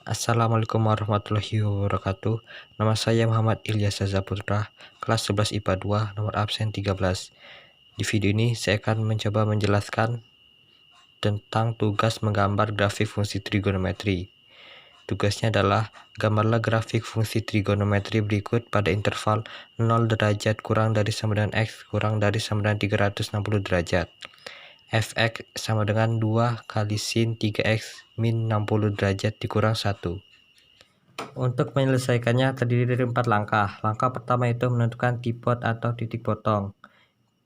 Assalamualaikum warahmatullahi wabarakatuh. Nama saya Muhammad Ilyas Zaputra, kelas 11 IPA 2, nomor absen 13. Di video ini saya akan mencoba menjelaskan tentang tugas menggambar grafik fungsi trigonometri. Tugasnya adalah gambarlah grafik fungsi trigonometri berikut pada interval 0 derajat kurang dari sama dengan x kurang dari sama dengan 360 derajat. Fx sama dengan 2 kali sin 3x min 60 derajat dikurang 1. Untuk menyelesaikannya terdiri dari 4 langkah. Langkah pertama itu menentukan tipot atau titik potong.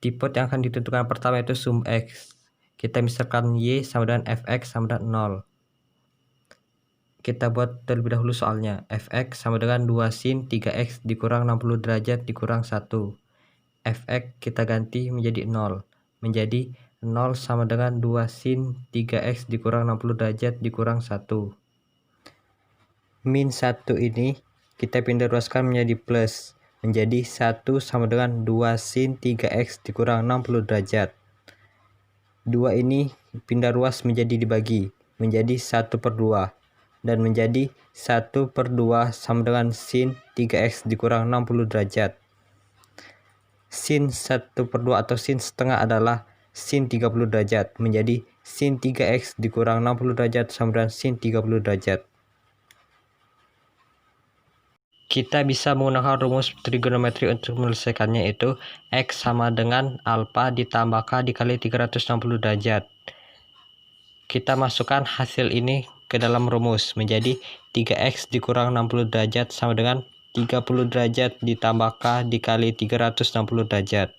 Tipot yang akan ditentukan pertama itu sum x. Kita misalkan y sama dengan fx sama dengan 0. Kita buat terlebih dahulu soalnya. Fx sama dengan 2 sin 3x dikurang 60 derajat dikurang 1. Fx kita ganti menjadi 0. Menjadi 0 sama dengan 2 sin 3x dikurang 60 derajat dikurang 1. Min 1 ini kita pindah ruaskan menjadi plus. Menjadi 1 sama dengan 2 sin 3x dikurang 60 derajat. 2 ini pindah ruas menjadi dibagi. Menjadi 1/2. Dan menjadi 1/2 sama dengan sin 3x dikurang 60 derajat. Sin 1/2 atau sin setengah adalah sin 30 derajat, menjadi sin 3x dikurang 60 derajat sama dengan sin 30 derajat. Kita bisa menggunakan rumus trigonometri untuk menyelesaikannya, yaitu x sama dengan alfa ditambah k dikali 360 derajat. Kita masukkan hasil ini ke dalam rumus, menjadi 3x dikurang 60 derajat sama dengan 30 derajat ditambah k dikali 360 derajat.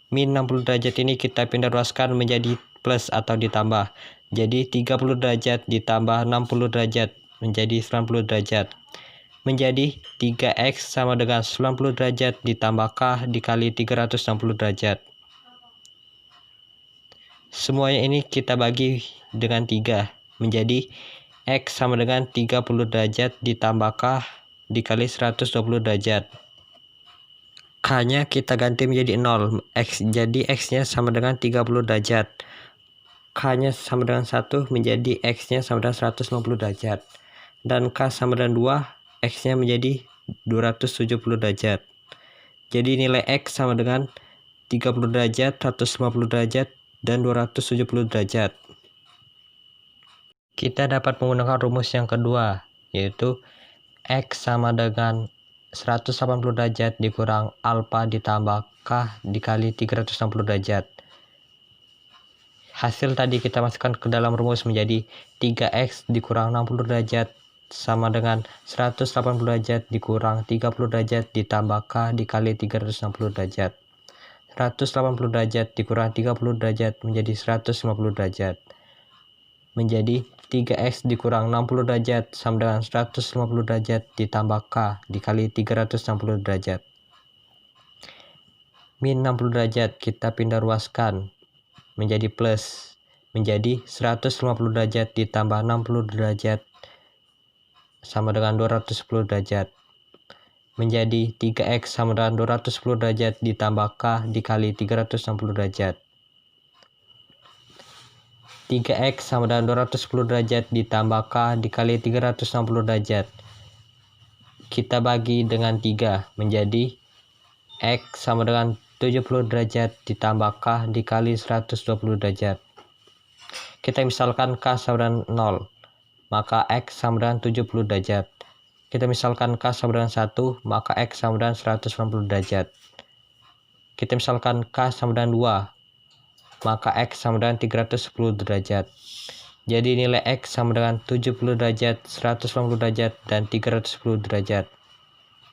Min 60 derajat ini kita pindah ruaskan menjadi plus atau ditambah. Jadi 30 derajat ditambah 60 derajat menjadi 90 derajat. Menjadi 3x sama dengan 90 derajat ditambah k dikali 360 derajat. Semuanya ini kita bagi dengan 3. Menjadi x sama dengan 30 derajat ditambah k dikali 120 derajat. K-nya kita ganti menjadi 0. Jadi X-nya sama dengan 30 derajat. K-nya sama dengan 1 menjadi X-nya sama dengan 150 derajat. Dan K sama dengan 2, X-nya menjadi 270 derajat. Jadi nilai X sama dengan 30 derajat, 150 derajat, dan 270 derajat. Kita dapat menggunakan rumus yang kedua, yaitu X sama dengan 180 derajat dikurang alfa ditambah k dikali 360 derajat. Hasil tadi kita masukkan ke dalam rumus menjadi 3x dikurang 60 derajat sama dengan 180 derajat dikurang 30 derajat ditambah k dikali 360 derajat. 180 derajat dikurang 30 derajat menjadi 150 derajat. Menjadi 3x dikurang 60 derajat sama dengan 150 derajat ditambah k dikali 360 derajat. Min 60 derajat kita pindah ruaskan menjadi plus. Menjadi 150 derajat ditambah 60 derajat sama dengan 210 derajat. Menjadi 3x sama dengan 210 derajat ditambah k dikali 360 derajat. 3x sama dengan 210 derajat ditambah k dikali 360 derajat. Kita bagi dengan 3 menjadi x sama dengan 70 derajat ditambah k dikali 120 derajat. Kita misalkan k sama dengan 0, maka x sama dengan 70 derajat. Kita misalkan k sama dengan 1, maka x sama dengan 190 derajat. Kita misalkan k sama dengan 2, maka x sama dengan 310 derajat. Jadi nilai x sama dengan 70 derajat, 190 derajat, dan 310 derajat.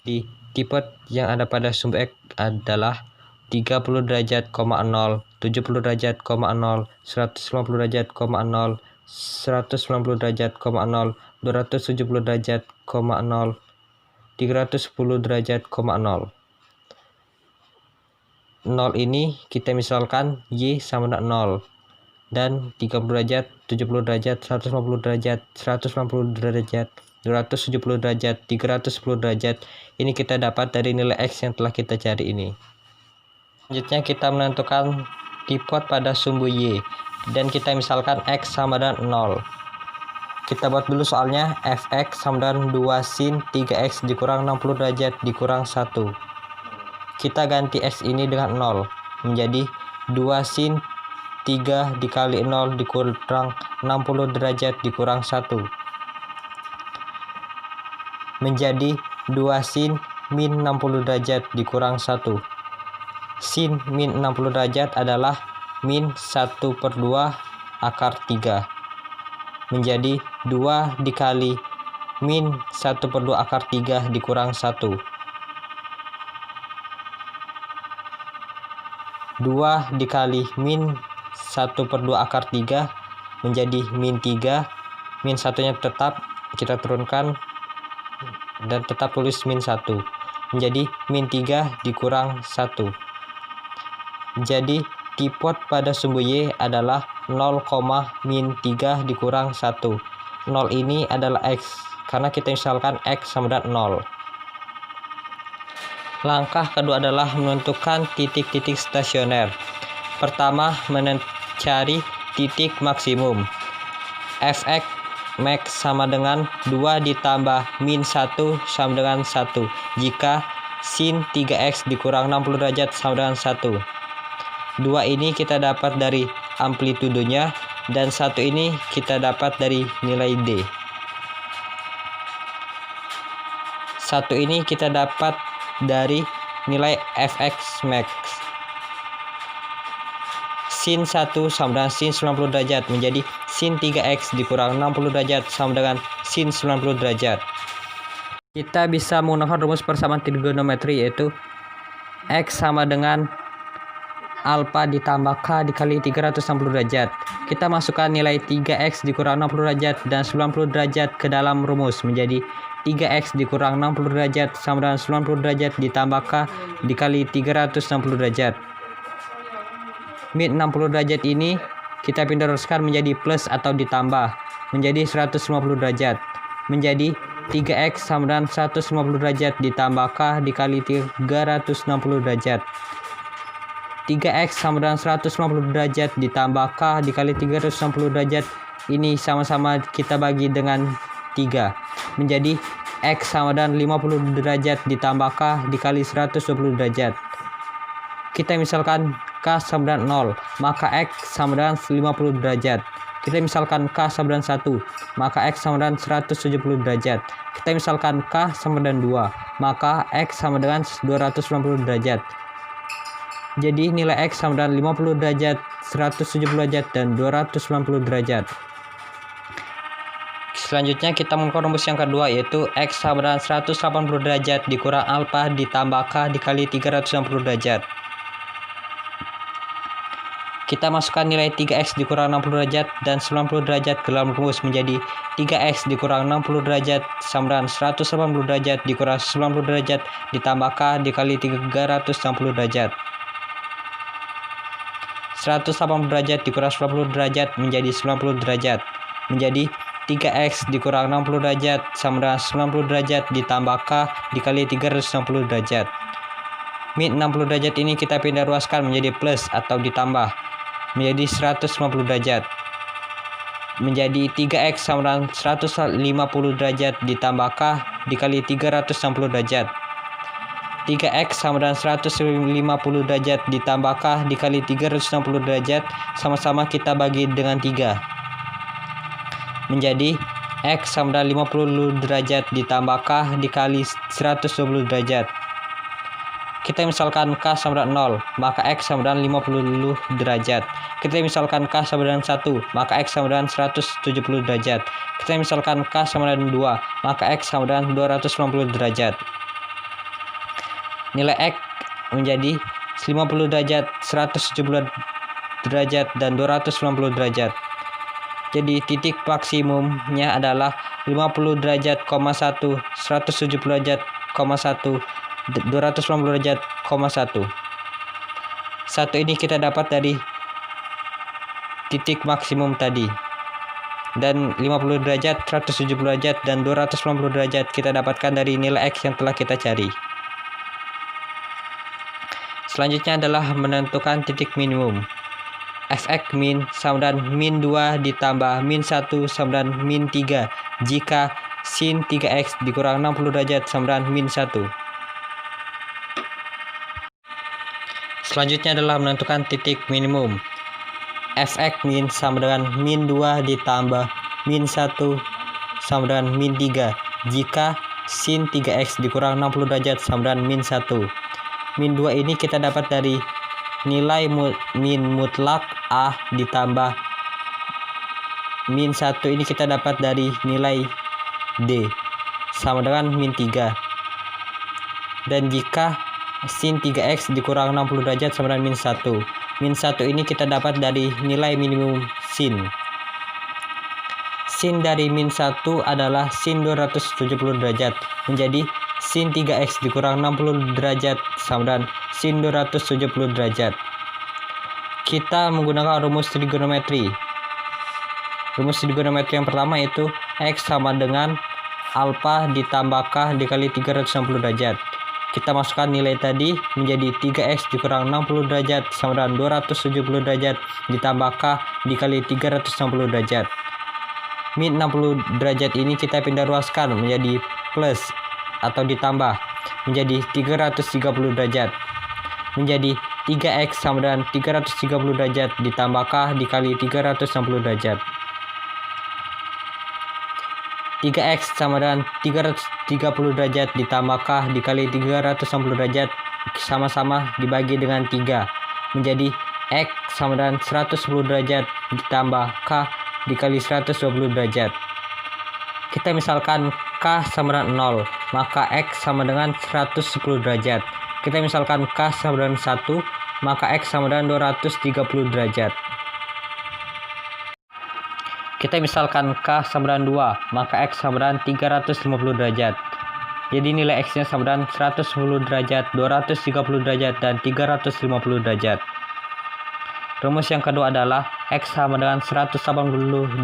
Di tipot yang ada pada sumber x adalah 30 derajat, 0, 70 derajat, 0, 150 derajat, 0, 190 derajat, 0, 270 derajat, 0, 310 derajat, 0. 0 ini kita misalkan y sama dengan 0 dan 30 derajat, 70 derajat, 150 derajat, 190 derajat, 270 derajat, 310 derajat. Ini kita dapat dari nilai x yang telah kita cari ini. Selanjutnya kita menentukan tipot pada sumbu y dan kita misalkan x sama dengan 0. Kita buat dulu soalnya. Fx sama dengan 2 sin 3x dikurang 60 derajat dikurang 1. Kita ganti x ini dengan 0. Menjadi 2 sin 3 dikali 0 dikurang 60 derajat dikurang 1. Menjadi 2 sin min 60 derajat dikurang 1. Sin min 60 derajat adalah min 1/2 akar 3. Menjadi 2 dikali min 1/2 akar 3 dikurang 1. 2 dikali min 1/2 akar 3 menjadi min 3. Min satunya tetap kita turunkan dan tetap tulis min 1. Menjadi min 3 dikurang 1. Jadi tipot pada sumbu Y adalah 0, min 3 dikurang 1. 0 ini adalah X, karena kita misalkan X sama dengan 0. Langkah kedua adalah menentukan titik-titik stasioner. Pertama, mencari titik maksimum. Fx max sama dengan 2 ditambah min 1 sama dengan 1. Jika sin 3x dikurang 60 derajat sama dengan 1. 2 ini kita dapat dari amplitudenya dan 1 ini kita dapat dari nilai D. 1 ini kita dapat dari nilai Fx max. Sin 1 sama dengan sin 90 derajat menjadi sin 3x dikurang 60 derajat sama dengan sin 90 derajat. Kita bisa menggunakan rumus persamaan trigonometri, yaitu X sama dengan alfa ditambah K dikali 360 derajat. Kita masukkan nilai 3x dikurang 60 derajat dan 90 derajat ke dalam rumus menjadi 3x dikurang 60 derajat sama dengan 90 derajat ditambah K dikali 360 derajat. Min 60 derajat ini kita pindah teruskan menjadi plus atau ditambah menjadi 150 derajat. Menjadi 3x sama dengan 150 derajat ditambah K dikali 360 derajat. 3x sama dengan 150 derajat ditambah K dikali 360 derajat ini sama-sama kita bagi dengan 3. Menjadi X sama dengan 50 derajat ditambah K dikali 120 derajat. Kita misalkan K sama dengan 0, maka X sama dengan 50 derajat. Kita misalkan K sama dengan 1, maka X sama dengan 170 derajat. Kita misalkan K sama dengan 2, maka X sama dengan 290 derajat. Jadi nilai X sama dengan 50 derajat, 170 derajat, dan 290 derajat. Selanjutnya kita menggunakan rumus yang kedua, yaitu X sama dengan 180 derajat dikurang alfa ditambah K dikali 360 derajat. Kita masukkan nilai 3x dikurang 60 derajat dan 90 derajat ke dalam rumus menjadi 3x dikurang 60 derajat sama dengan 180 derajat dikurang 90 derajat ditambah K dikali 360 derajat. 180 derajat dikurang 90 derajat menjadi 90 derajat. Menjadi 3x dikurang 60 derajat sama dengan 90 derajat ditambah K dikali 360 derajat. Min 60 derajat ini kita pindah ruaskan menjadi plus atau ditambah menjadi 150 derajat. Menjadi 3x sama dengan 150 derajat ditambah K dikali 360 derajat. 3x sama dengan 150 derajat ditambah K dikali 360 derajat sama-sama kita bagi dengan 3. Menjadi X sama dengan 50 derajat ditambah K dikali 120 derajat. Kita misalkan K sama dengan 0, maka X sama dengan 50 derajat. Kita misalkan K sama dengan 1, maka X sama dengan 170 derajat. Kita misalkan K sama dengan 2, maka X sama dengan 290 derajat. Nilai X menjadi 50 derajat, 170 derajat, dan 290 derajat. Jadi titik maksimumnya adalah 50 derajat, 1, 170 derajat, 1, 290 derajat, 1. Satu ini kita dapat dari titik maksimum tadi. Dan 50 derajat, 170 derajat, dan 290 derajat kita dapatkan dari nilai X yang telah kita cari. Selanjutnya adalah menentukan titik minimum. fx min sama dengan min 2 ditambah min 1 sama dengan min 3 jika sin 3x dikurang 60 derajat sama dengan min 1. Selanjutnya adalah menentukan titik minimum. Fx min sama dengan min 2 ditambah min 1 sama dengan min 3 jika sin 3x dikurang 60 derajat sama dengan min 1. Min 2 ini kita dapat dari nilai min mutlak A ditambah min 1 ini kita dapat dari nilai D sama dengan min 3. Dan jika sin 3x dikurang 60 derajat sama dengan min 1. Min 1 ini kita dapat dari nilai minimum sin. Sin dari min 1 adalah sin 270 derajat. Menjadi sin 3x dikurang 60 derajat sama dengan sin 270 derajat. Kita menggunakan rumus trigonometri. Rumus trigonometri yang pertama itu x sama dengan alfa ditambah k dikali 360 derajat. Kita masukkan nilai tadi menjadi 3x dikurang 60 derajat sama dengan 270 derajat ditambah k dikali 360 derajat. Min 60 derajat ini kita pindah ruaskan menjadi plus atau ditambah menjadi 330 derajat. Menjadi 3x sama dengan 330 derajat ditambah k dikali 360 derajat. 3x sama dengan 330 derajat ditambah k dikali 360 derajat sama-sama dibagi dengan 3 menjadi x sama dengan 110 derajat ditambah k dikali 120 derajat. Kita misalkan k sama dengan 0, maka x sama dengan 110 derajat. Kita misalkan k sama dengan 1, maka x sama dengan 230 derajat. Kita misalkan k sama dengan 2, maka x sama dengan 350 derajat. Jadi nilai x-nya sama dengan 110 derajat, 230 derajat, dan 350 derajat. Rumus yang kedua adalah x sama dengan 180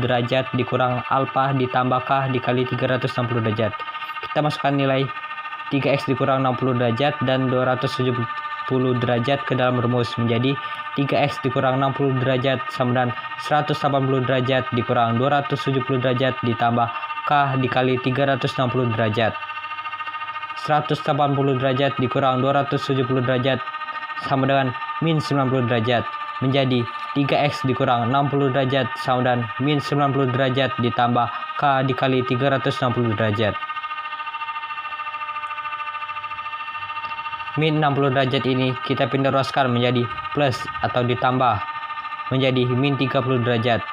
derajat dikurang alfa ditambah k dikali 360 derajat. Kita masukkan nilai 3x dikurang 60 derajat dan 270 derajat ke dalam rumus menjadi 3x dikurang 60 derajat sama dengan 180 derajat dikurang 270 derajat ditambah k dikali 360 derajat. 180 derajat dikurang 270 derajat sama dengan min 90 derajat menjadi 3x dikurang 60 derajat sama dengan min 90 derajat ditambah k dikali 360 derajat. Min 60 derajat ini kita pindah ruaskan menjadi plus atau ditambah menjadi min 30 derajat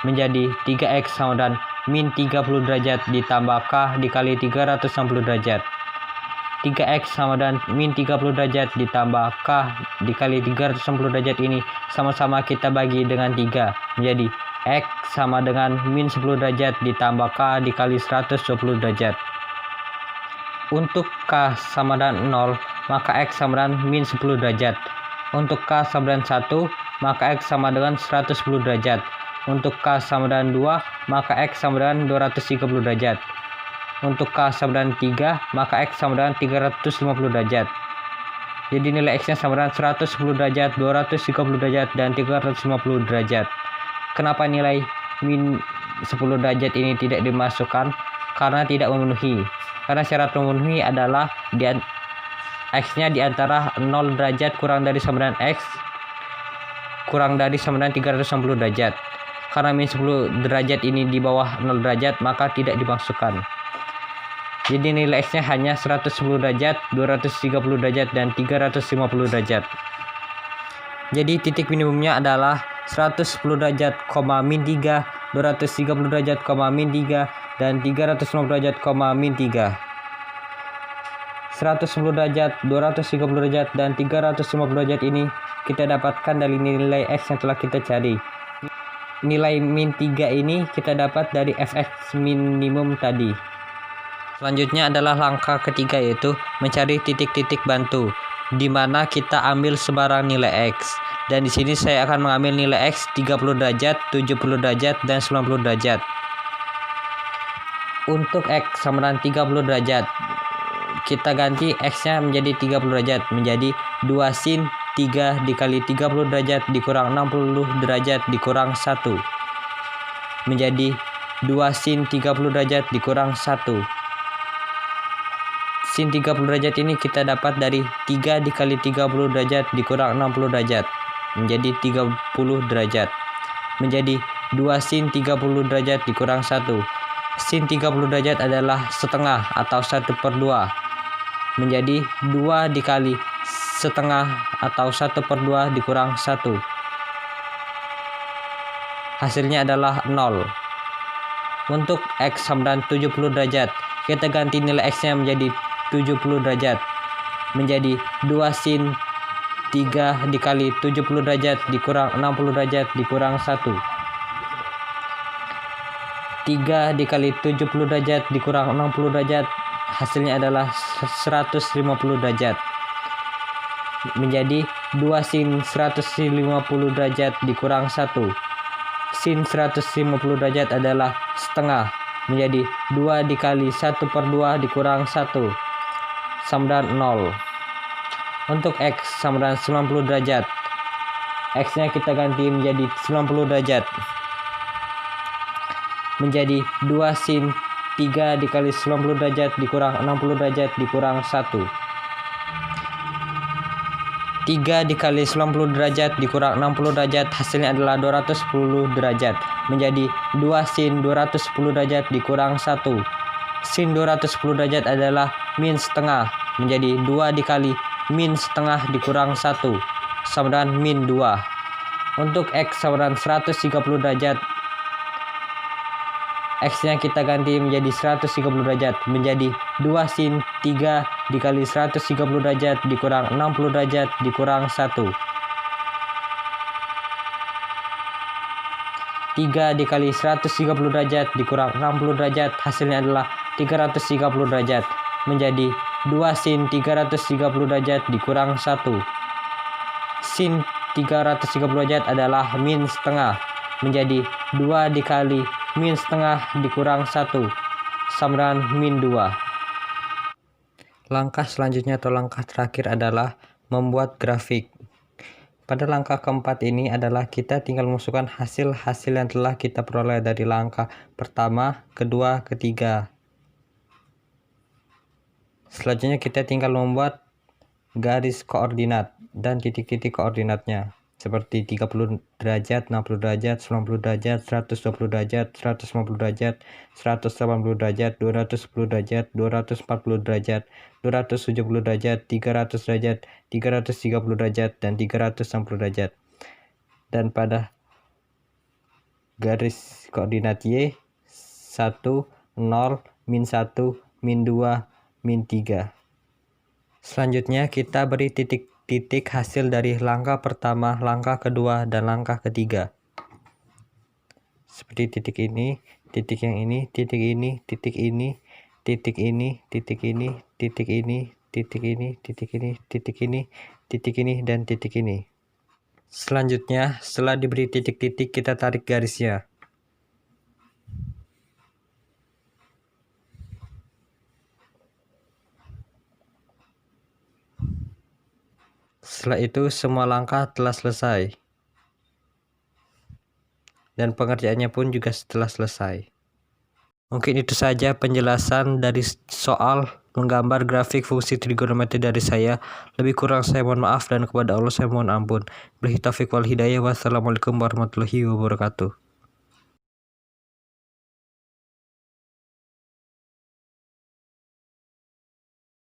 menjadi 3x sama dengan min 30 derajat ditambah k dikali 360 derajat. 3x sama dengan min 30 derajat ditambah k dikali 360 derajat ini sama-sama kita bagi dengan 3 menjadi x sama dengan min 10 derajat ditambah k dikali 120 derajat. Untuk k sama dengan 0, maka x sama dengan min 10 derajat. Untuk k sama dengan 1, maka x sama dengan 110 derajat. Untuk k sama dengan 2, maka x sama dengan 230 derajat. Untuk k sama dengan 3, maka x sama dengan 350 derajat. Jadi nilai x-nya sama dengan 110 derajat, 230 derajat, dan 350 derajat. Kenapa nilai min 10 derajat ini tidak dimasukkan? Karena tidak memenuhi. Karena syarat memenuhi adalah x-nya di antara 0 derajat kurang dari sama dengan x kurang dari sama dengan 360 derajat. Karena min 10 derajat ini di bawah 0 derajat, maka tidak dimasukkan. Jadi nilai x-nya hanya 110 derajat, 230 derajat, dan 350 derajat. Jadi titik minimumnya adalah 110 derajat, min 3, 230 derajat, min 3, dan 350 derajat, min 3. 110 derajat, 230 derajat, dan 350 derajat ini kita dapatkan dari nilai x yang telah kita cari. Nilai min 3 ini kita dapat dari fx minimum tadi. Selanjutnya adalah langkah ketiga, yaitu mencari titik-titik bantu di mana kita ambil sebarang nilai x. Dan di sini saya akan mengambil nilai x 30 derajat, 70 derajat, dan 90 derajat. Untuk x sama dengan 30 derajat, kita ganti x-nya menjadi 30 derajat menjadi 2 sin 3 dikali 30 derajat dikurang 60 derajat dikurang 1 menjadi 2 sin 30 derajat dikurang 1. Sin 30 derajat ini kita dapat dari 3 dikali 30 derajat dikurang 60 derajat menjadi 30 derajat menjadi 2 sin 30 derajat dikurang 1. Sin 30 derajat adalah setengah atau 1/2 menjadi 2 dikali setengah atau 1/2 dikurang 1. Hasilnya adalah 0. Untuk X sama dengan 70 derajat, kita ganti nilai X-nya menjadi 70 derajat menjadi 2 sin 3 dikali 70 derajat dikurang 60 derajat dikurang 1. 3 dikali 70 derajat dikurang 60 derajat hasilnya adalah 150 derajat menjadi 2 sin 150 derajat dikurang 1. Sin 150 derajat adalah setengah menjadi 2 dikali 1/2 dikurang 1 sama dengan 0. Untuk X sama dengan 90 derajat, X-nya kita ganti menjadi 90 derajat menjadi 2 sin 3 dikali 90 derajat dikurang 60 derajat dikurang 1. 3 dikali 90 derajat dikurang 60 derajat hasilnya adalah 210 derajat menjadi 2 sin 210 derajat dikurang 1. Sin 210 derajat adalah min setengah menjadi 2 dikali min setengah dikurang 1 sama dengan min 2. Untuk X sama dengan 130 derajat, X-nya kita ganti menjadi 130 derajat menjadi 2 sin 3 dikali 130 derajat dikurang 60 derajat dikurang 1. 3 dikali 130 derajat dikurang 60 derajat hasilnya adalah 330 derajat menjadi 2 sin 330 derajat dikurang 1. Sin 330 derajat adalah min setengah menjadi 2 dikali min setengah dikurang 1 sama dengan min 2. Langkah selanjutnya atau langkah terakhir adalah membuat grafik. Pada langkah keempat ini adalah kita tinggal memasukkan hasil-hasil yang telah kita peroleh dari langkah pertama, kedua, ketiga. Selanjutnya kita tinggal membuat garis koordinat dan titik-titik koordinatnya seperti 30 derajat, 60 derajat, 90 derajat, 120 derajat, 150 derajat, 180 derajat, 210 derajat, 240 derajat, 270 derajat, 300 derajat, 330 derajat, dan 360 derajat. Dan pada garis koordinat Y, 1, 0, min 1, min 2, min 3. Selanjutnya kita beri titik-titik hasil dari langkah pertama, langkah kedua, dan langkah ketiga. Seperti titik ini, titik yang ini, titik ini, titik ini, titik ini, titik ini, titik ini, titik ini, titik ini, titik ini, titik ini, dan titik ini. Selanjutnya, setelah diberi titik-titik, kita tarik garisnya. Setelah itu semua langkah telah selesai dan pengerjaannya pun juga telah selesai. Mungkin itu saja penjelasan dari soal menggambar grafik fungsi trigonometri dari saya. Lebih kurang saya mohon maaf dan kepada Allah saya mohon ampun. Billahi taufiq wal hidayah. Wassalamualaikum warahmatullahi wabarakatuh.